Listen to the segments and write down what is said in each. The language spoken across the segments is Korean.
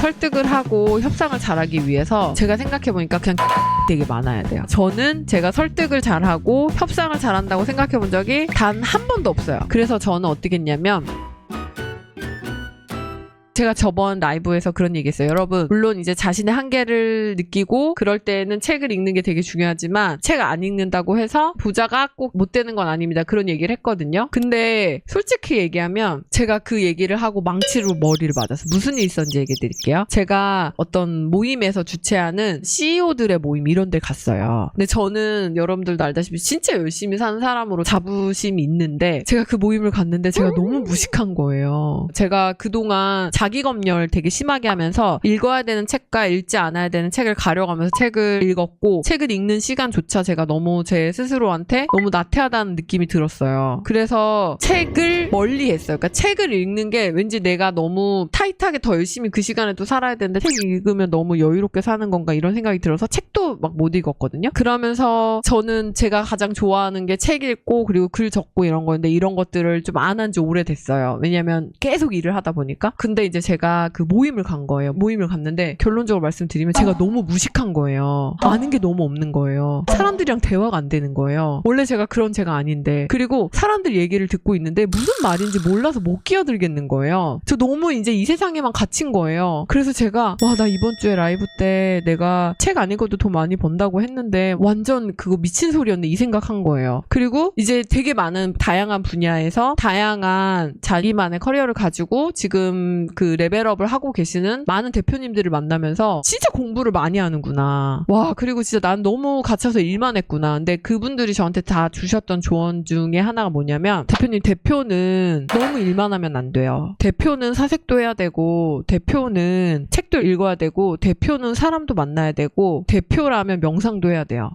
설득을 하고 협상을 잘하기 위해서 제가 생각해보니까 그냥 되게 많아야 돼요. 저는 제가 설득을 잘하고 협상을 잘한다고 생각해본 적이 단 한 번도 없어요. 그래서 저는 어떻게 했냐면 제가 저번 라이브에서 그런 얘기 했어요. 여러분, 물론 이제 자신의 한계를 느끼고 그럴 때는 책을 읽는 게 되게 중요하지만 책 안 읽는다고 해서 부자가 꼭 못 되는 건 아닙니다. 그런 얘기를 했거든요. 근데 솔직히 얘기하면 제가 그 얘기를 하고 망치로 머리를 맞았어요. 무슨 일이 있었는지 얘기해 드릴게요. 제가 어떤 모임에서 주최하는 CEO들의 모임 이런 데 갔어요. 근데 저는 여러분들도 알다시피 진짜 열심히 사는 사람으로 자부심이 있는데 제가 그 모임을 갔는데 제가 너무 무식한 거예요. 제가 그동안 자기검열 되게 심하게 하면서 읽어야 되는 책과 읽지 않아야 되는 책을 가려가면서 책을 읽었고 책을 읽는 시간조차 제가 너무 제 스스로한테 너무 나태하다는 느낌이 들었어요. 그래서 책을 멀리 했어요. 그러니까 책을 읽는 게 왠지 내가 너무 타이트하게 더 열심히 그 시간에 또 살아야 되는데 책 읽으면 너무 여유롭게 사는 건가 이런 생각이 들어서 책도 막 못 읽었거든요. 그러면서 저는 제가 가장 좋아하는 게 책 읽고 그리고 글 적고 이런 건데 이런 것들을 좀 안 한 지 오래됐어요. 왜냐면 계속 일을 하다 보니까. 근데 이제 제가 그 모임을 간 거예요. 모임을 갔는데 결론적으로 말씀드리면 제가 너무 무식한 거예요. 아는 게 너무 없는 거예요. 사람들이랑 대화가 안 되는 거예요. 원래 제가 그런 제가 아닌데. 그리고 사람들 얘기를 듣고 있는데 무슨 말인지 몰라서 못 끼어들겠는 거예요. 저 너무 이제 이 세상에만 갇힌 거예요. 그래서 제가 와, 나 이번 주에 라이브 때 내가 책 안 읽어도 돈 많이 번다고 했는데 완전 그거 미친 소리였네 이 생각한 거예요. 그리고 이제 되게 많은 다양한 분야에서 다양한 자기만의 커리어를 가지고 지금 그 레벨업을 하고 계시는 많은 대표님들을 만나면서 진짜 공부를 많이 하는구나. 와, 그리고 진짜 난 너무 갇혀서 일만 했구나. 근데 그분들이 저한테 다 주셨던 조언 중에 하나가 뭐냐면 대표님, 대표는 너무 일만 하면 안 돼요. 대표는 사색도 해야 되고 대표는 책도 읽어야 되고 대표는 사람도 만나야 되고 대표라면 명상도 해야 돼요.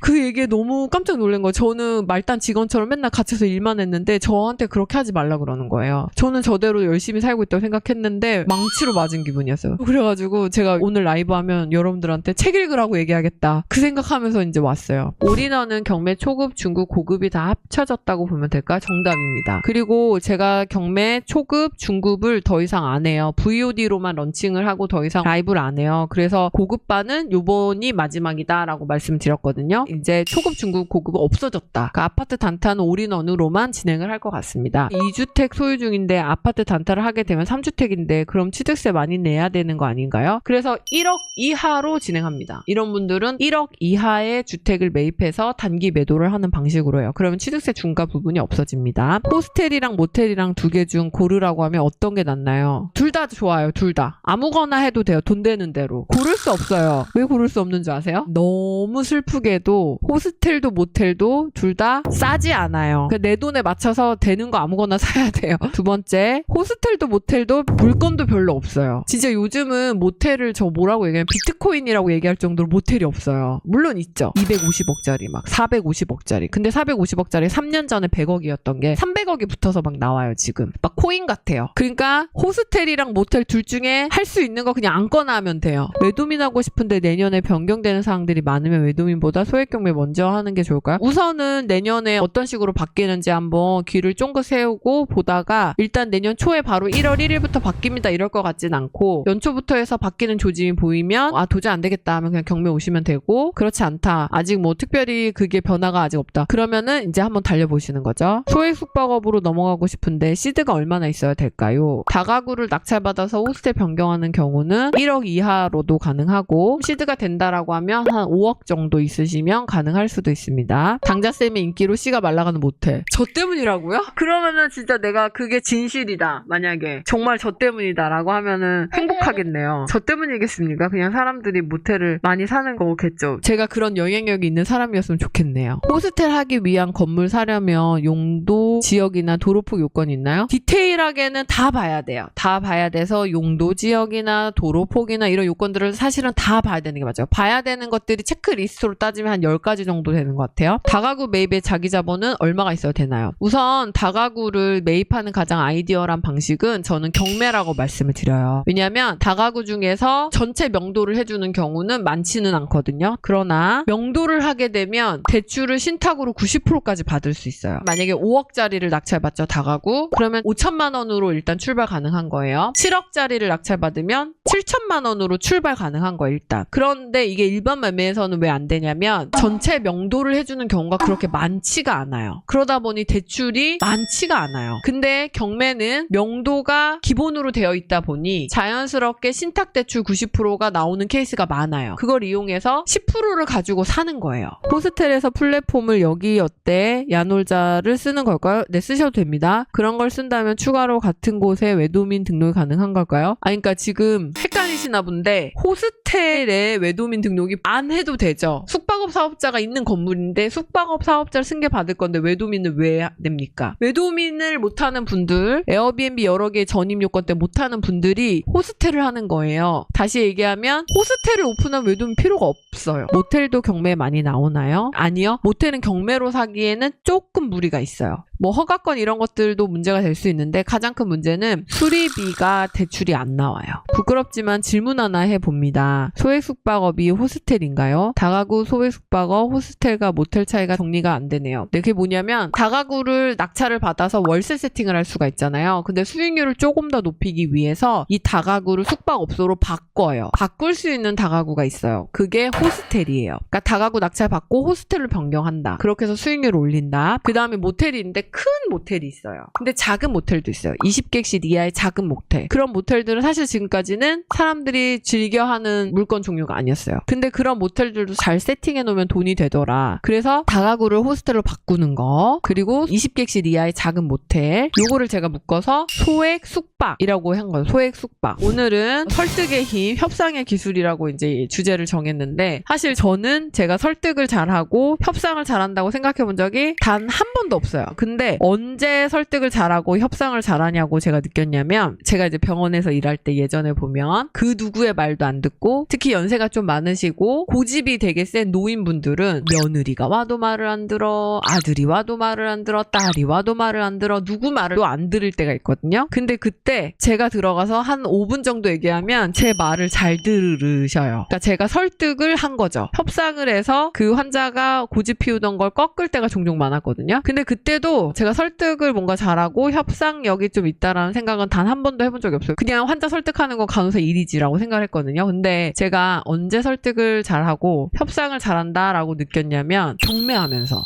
그 얘기에 너무 깜짝 놀란 거예요. 저는 말단 직원처럼 맨날 갇혀서 일만 했는데 저한테 그렇게 하지 말라 그러는 거예요. 저는 저대로 열심히 살고 있다고 생각했는데 망치로 맞은 기분이었어요. 그래가지고 제가 오늘 라이브 하면 여러분들한테 책 읽으라고 얘기하겠다. 그 생각하면서 이제 왔어요. 올인원은 경매 초급, 중급, 고급이 다 합쳐졌다고 보면 될까요? 정답입니다. 그리고 제가 경매 초급, 중급을 더 이상 안 해요. VOD로만 런칭을 하고 더 이상 라이브를 안 해요. 그래서 고급반은 요번이 마지막이다라고 말씀드렸거든요. 이제 초급, 중급, 고급은 없어졌다. 그러니까 아파트 단타는 올인원으로만 진행을 할 것 같습니다. 2주택 소유 중인데 아파트 단타를 하게 되면 3주택인데 그럼 취득세 많이 내야 되는 거 아닌가요? 그래서 1억 이하로 진행합니다. 이런 분들은 1억 이하의 주택을 매입해서 단기 매도를 하는 방식으로 해요. 그러면 취득세 중과 부분이 없어집니다. 호스텔이랑 모텔이랑 두 개 중 고르라고 하면 어떤 게 낫나요? 둘 다 좋아요. 둘 다. 아무거나 해도 돼요. 돈 되는 대로. 고를 수 없어요. 왜 고를 수 없는 줄 아세요? 너무 슬프게도 호스텔도 모텔도 둘 다 싸지 않아요. 내 돈에 맞춰서 되는 거 아무거나 사야 돼요. 두 번째, 호스텔도 모텔도 물건도 별로 없어요. 진짜 요즘은 모텔을 저 뭐라고 얘기하면 비트코인이라고 얘기할 정도로 모텔이 없어요. 물론 있죠. 250억짜리 막 450억짜리. 근데 450억짜리 3년 전에 100억이었던 게 300억이 붙어서 막 나와요 지금. 막 코인 같아요. 그러니까 호스텔이랑 모텔 둘 중에 할 수 있는 거 그냥 안거나 하면 돼요. 외도민하고 싶은데 내년에 변경되는 사항들이 많으면 외도민보다 소액 경매 먼저 하는 게 좋을까요? 우선은 내년에 어떤 식으로 바뀌는지 한번 귀를 쫑긋 세우고 보다가 일단 내년 초에 바로 1월 1일부터 바뀝니다 이럴 것 같진 않고 연초부터 해서 바뀌는 조짐이 보이면 아 도저히 안 되겠다 하면 그냥 경매 오시면 되고 그렇지 않다. 아직 뭐 특별히 그게 변화가 아직 없다. 그러면은 이제 한번 달려보시는 거죠. 소액 숙박업으로 넘어가고 싶은데 시드가 얼마나 있어야 될까요? 다가구를 낙찰받아서 호스텔 변경하는 경우는 1억 이하로도 가능하고 시드가 된다라고 하면 한 5억 정도 있으시면 가능할 수도 있습니다. 당자쌤의 인기로 씨가 말라가는 모텔. 저 때문이라고요? 그러면은 진짜 내가 그게 진실이다. 만약에 정말 저 때문이다라고 하면은 행복하겠네요. 저 때문이겠습니까? 그냥 사람들이 모텔을 많이 사는 거겠죠. 제가 그런 영향력이 있는 사람이었으면 좋겠네요. 호스텔 하기 위한 건물 사려면 용도, 지역이나 도로폭 요건이 있나요? 디테일하게는 다 봐야 돼요. 다 봐야 돼서 용도, 지역이나 도로폭이나 이런 요건들을 사실은 다 봐야 되는 게 맞아요. 봐야 되는 것들이 체크리스트로 따지면 한 10가지 정도 되는 것 같아요. 다가구 매입의 자기 자본은 얼마가 있어야 되나요? 우선 다가구를 매입하는 가장 아이디어란 방식은 저는 경매라고 말씀을 드려요. 왜냐하면 다가구 중에서 전체 명도를 해주는 경우는 많지는 않거든요. 그러나 명도를 하게 되면 대출을 신탁으로 90%까지 받을 수 있어요. 만약에 5억짜리를 낙찰받죠, 다가구. 그러면 5천만 원으로 일단 출발 가능한 거예요. 7억짜리를 낙찰받으면 7천만 원으로 출발 가능한 거예요, 일단. 그런데 이게 일반 매매에서는 왜 안 되냐면 전체 명도를 해주는 경우가 그렇게 많지가 않아요. 그러다 보니 대출이 많지가 않아요. 근데 경매는 명도가 기본으로 되어 있다 보니 자연스럽게 신탁대출 90%가 나오는 케이스가 많아요. 그걸 이용해서 10%를 가지고 사는 거예요. 호스텔에서 플랫폼을 여기 어때? 야놀자를 쓰는 걸까요? 네, 쓰셔도 됩니다. 그런 걸 쓴다면 추가로 같은 곳에 외도민 등록이 가능한 걸까요? 그러니까 지금 헷갈리시나 본데 호스텔에 외도민 등록이 안 해도 되죠. 숙박업 사업자가 있는 건물인데 숙박업 사업자를 승계 받을 건데 외도민을 왜 냅니까? 외도민을 못하는 분들, 에어비앤비 여러 개의 전입 요건 때문에 못하는 분들이 호스텔을 하는 거예요. 다시 얘기하면 호스텔을 오픈한 외도민 필요가 없어요. 모텔도 경매에 많이 나오나요? 아니요. 모텔은 경매로 사기에는 조금 무리가 있어요. 뭐 허가권 이런 것들도 문제가 될 수 있는데 가장 큰 문제는 수리비가 대출이 안 나와요. 부끄럽지만 질문 하나 해봅니다. 소액숙박업이 호스텔인가요? 다가구 소액숙박업, 호스텔과 모텔 차이가 정리가 안 되네요. 네, 그게 뭐냐면 다가구를 낙찰을 받아서 월세 세팅을 할 수가 있잖아요. 근데 수익률을 조금 더 높이기 위해서 이 다가구를 숙박업소로 바꿔요. 바꿀 수 있는 다가구가 있어요. 그게 호스텔이에요. 그러니까 다가구 낙찰 받고 호스텔로 변경한다. 그렇게 해서 수익률을 올린다. 그 다음에 모텔인데 큰 모텔이 있어요. 근데 작은 모텔도 있어요. 20객실 이하의 작은 모텔. 그런 모텔들은 사실 지금까지는 사람들이 즐겨하는 물건 종류가 아니었어요. 근데 그런 모텔들도 잘 세팅해 놓으면 돈이 되더라. 그래서 다가구를 호스텔로 바꾸는 거, 그리고 20객실 이하의 작은 모텔, 요거를 제가 묶어서 소액 숙박이라고 한 거예요. 소액 숙박. 오늘은 설득의 힘, 협상의 기술이라고 이제 주제를 정했는데 사실 저는 제가 설득을 잘하고 협상을 잘한다고 생각해 본 적이 단 한 번도 없어요. 근데 언제 설득을 잘하고 협상을 잘하냐고 제가 느꼈냐면 제가 이제 병원에서 일할 때 예전에 보면 그 누구의 말도 안 듣고 특히 연세가 좀 많으시고 고집이 되게 센 노인분들은 며느리가 와도 말을 안 들어, 아들이 와도 말을 안 들어, 딸이 와도 말을 안 들어, 누구 말도 안 들을 때가 있거든요. 근데 그때 제가 들어가서 한 5분 정도 얘기하면 제 말을 잘 들으셔요. 그러니까 제가 설득을 한 거죠. 협상을 해서 그 환자가 고집 피우던 걸 꺾을 때가 종종 많았거든요. 근데 그때도 제가 설득을 뭔가 잘하고 협상력이 좀 있다라는 생각은 단 한 번도 해본 적이 없어요. 그냥 환자 설득하는 건 간호사 일이지라고 생각을 했거든요. 근데 제가 언제 설득을 잘하고 협상을 잘한다라고 느꼈냐면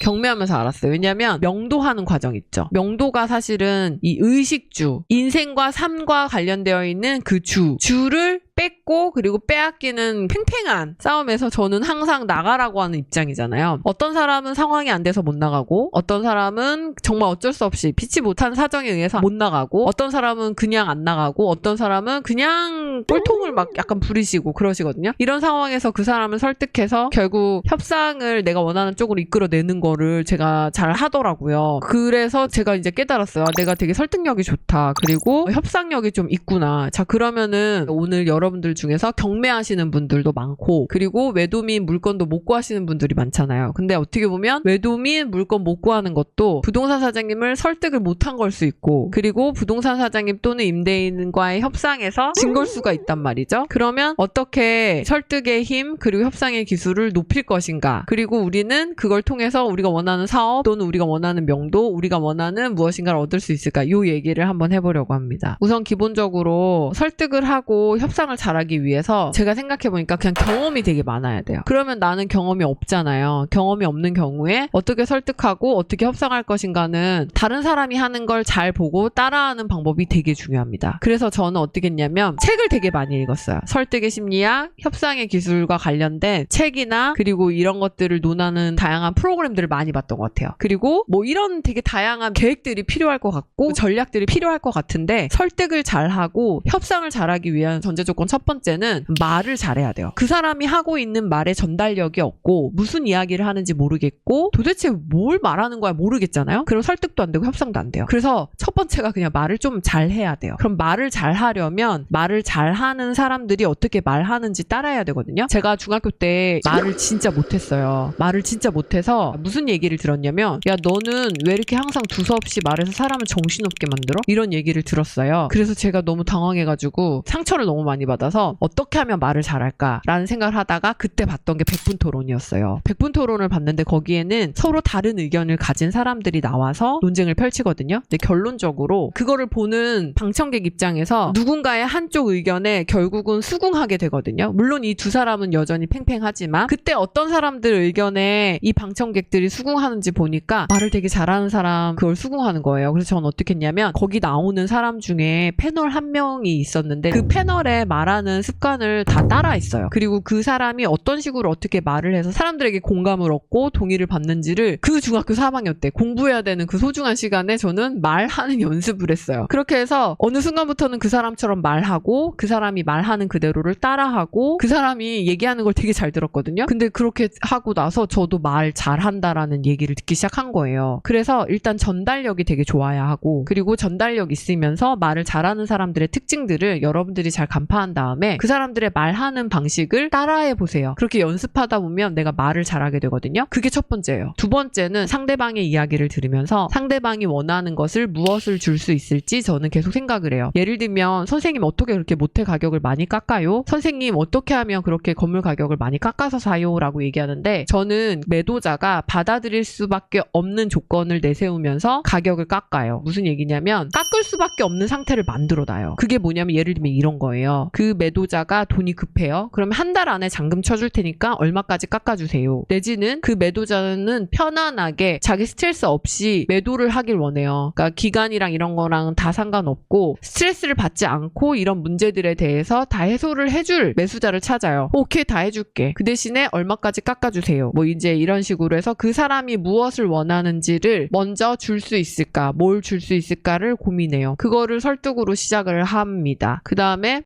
경매하면서 알았어요. 왜냐면 명도하는 과정 있죠. 명도가 사실은 이 의식주, 인생과 삶과 관련되어 있는 그 주를 뺏고 그리고 빼앗기는 팽팽한 싸움에서 저는 항상 나가라고 하는 입장이잖아요. 어떤 사람은 상황이 안 돼서 못 나가고 어떤 사람은 정말 어쩔 수 없이 피치 못한 사정에 의해서 못 나가고 어떤 사람은 그냥 안 나가고 어떤 사람은 그냥 꼴통을 막 약간 부리시고 그러시거든요. 이런 상황에서 그 사람을 설득해서 결국 협상을 내가 원하는 쪽으로 이끌어내는 거를 제가 잘 하더라고요. 그래서 제가 이제 깨달았어요. 내가 되게 설득력이 좋다. 그리고 협상력이 좀 있구나. 자, 그러면은 오늘 여러분들 중에서 경매하시는 분들도 많고 그리고 외도민 물건도 못 구하시는 분들이 많잖아요. 근데 어떻게 보면 외도민 물건 못 구하는 것도 부동산 사장님을 설득을 못한 걸 수 있고 그리고 부동산 사장님 또는 임대인과의 협상에서 진 걸 수가 있단 말이죠. 그러면 어떻게 설득의 힘 그리고 협상의 기술을 높일 것인가. 그리고 우리는 그걸 통해서 우리가 원하는 사업 또는 우리가 원하는 명도 우리가 원하는 무엇인가를 얻을 수 있을까. 이 얘기를 한번 해보려고 합니다. 우선 기본적으로 설득을 하고 협상을 잘하기 위해서 제가 생각해보니까 그냥 경험이 되게 많아야 돼요. 그러면 나는 경험이 없잖아요. 경험이 없는 경우에 어떻게 설득하고 어떻게 협상할 것인가는 다른 사람이 하는 걸 잘 보고 따라하는 방법이 되게 중요합니다. 그래서 저는 어떻게 했냐면 책을 되게 많이 읽었어요. 설득의 심리학, 협상의 기술과 관련된 책이나 그리고 이런 것들을 논하는 다양한 프로그램들을 많이 봤던 것 같아요. 그리고 뭐 이런 되게 다양한 계획들이 필요할 것 같고 전략들이 필요할 것 같은데 설득을 잘하고 협상을 잘하기 위한 전제 조건 첫 번째 번째는 말을 잘해야 돼요. 그 사람이 하고 있는 말에 전달력이 없고 무슨 이야기를 하는지 모르겠고 도대체 뭘 말하는 거야 모르겠잖아요. 그럼 설득도 안 되고 협상도 안 돼요. 그래서 첫 번째가 그냥 말을 좀 잘해야 돼요. 그럼 말을 잘하려면 말을 잘하는 사람들이 어떻게 말하는지 따라야 되거든요. 제가 중학교 때 말을 진짜 못했어요. 말을 진짜 못해서 무슨 얘기를 들었냐면 야 너는 왜 이렇게 항상 두서없이 말해서 사람을 정신없게 만들어? 이런 얘기를 들었어요. 그래서 제가 너무 당황해가지고 상처를 너무 많이 받아서 어떻게 하면 말을 잘할까라는 생각을 하다가 그때 봤던 게 백분토론이었어요. 백분토론을 봤는데 거기에는 서로 다른 의견을 가진 사람들이 나와서 논쟁을 펼치거든요. 근데 결론적으로 그거를 보는 방청객 입장에서 누군가의 한쪽 의견에 결국은 수긍하게 되거든요. 물론 이 두 사람은 여전히 팽팽하지만 그때 어떤 사람들 의견에 이 방청객들이 수긍하는지 보니까 말을 되게 잘하는 사람 그걸 수긍하는 거예요. 그래서 저는 어떻게 했냐면 거기 나오는 사람 중에 패널 한 명이 있었는데 그 패널에 말하는 습관을 다 따라했어요. 그리고 그 사람이 어떤 식으로 어떻게 말을 해서 사람들에게 공감을 얻고 동의를 받는지를 그 중학교 3학년 때 공부해야 되는 그 소중한 시간에 저는 말하는 연습을 했어요. 그렇게 해서 어느 순간부터는 그 사람처럼 말하고 그 사람이 말하는 그대로를 따라하고 그 사람이 얘기하는 걸 되게 잘 들었거든요. 근데 그렇게 하고 나서 저도 말 잘한다라는 얘기를 듣기 시작한 거예요. 그래서 일단 전달력이 되게 좋아야 하고 그리고 전달력 있으면서 말을 잘하는 사람들의 특징들을 여러분들이 잘 간파한 다음에 그 사람들의 말하는 방식을 따라해 보세요. 그렇게 연습하다 보면 내가 말을 잘하게 되거든요. 그게 첫 번째예요. 두 번째는 상대방의 이야기를 들으면서 상대방이 원하는 것을 무엇을 줄 수 있을지 저는 계속 생각을 해요. 예를 들면 선생님 어떻게 그렇게 모텔 가격을 많이 깎아요? 선생님 어떻게 하면 그렇게 건물 가격을 많이 깎아서 사요? 라고 얘기하는데 저는 매도자가 받아들일 수밖에 없는 조건을 내세우면서 가격을 깎아요. 무슨 얘기냐면 깎을 수밖에 없는 상태를 만들어놔요. 그게 뭐냐면 예를 들면 이런 거예요. 그 매도자가 돈이 급해요. 그러면 한 달 안에 잔금 쳐줄 테니까 얼마까지 깎아주세요. 내지는 그 매도자는 편안하게 자기 스트레스 없이 매도를 하길 원해요. 그러니까 기간이랑 이런 거랑 다 상관없고 스트레스를 받지 않고 이런 문제들에 대해서 다 해소를 해줄 매수자를 찾아요. 오케이 다 해줄게. 그 대신에 얼마까지 깎아주세요. 뭐 이제 이런 식으로 해서 그 사람이 무엇을 원하는지를 먼저 줄 수 있을까 뭘 줄 수 있을까를 고민해요. 그거를 설득으로 시작을 합니다. 그 다음에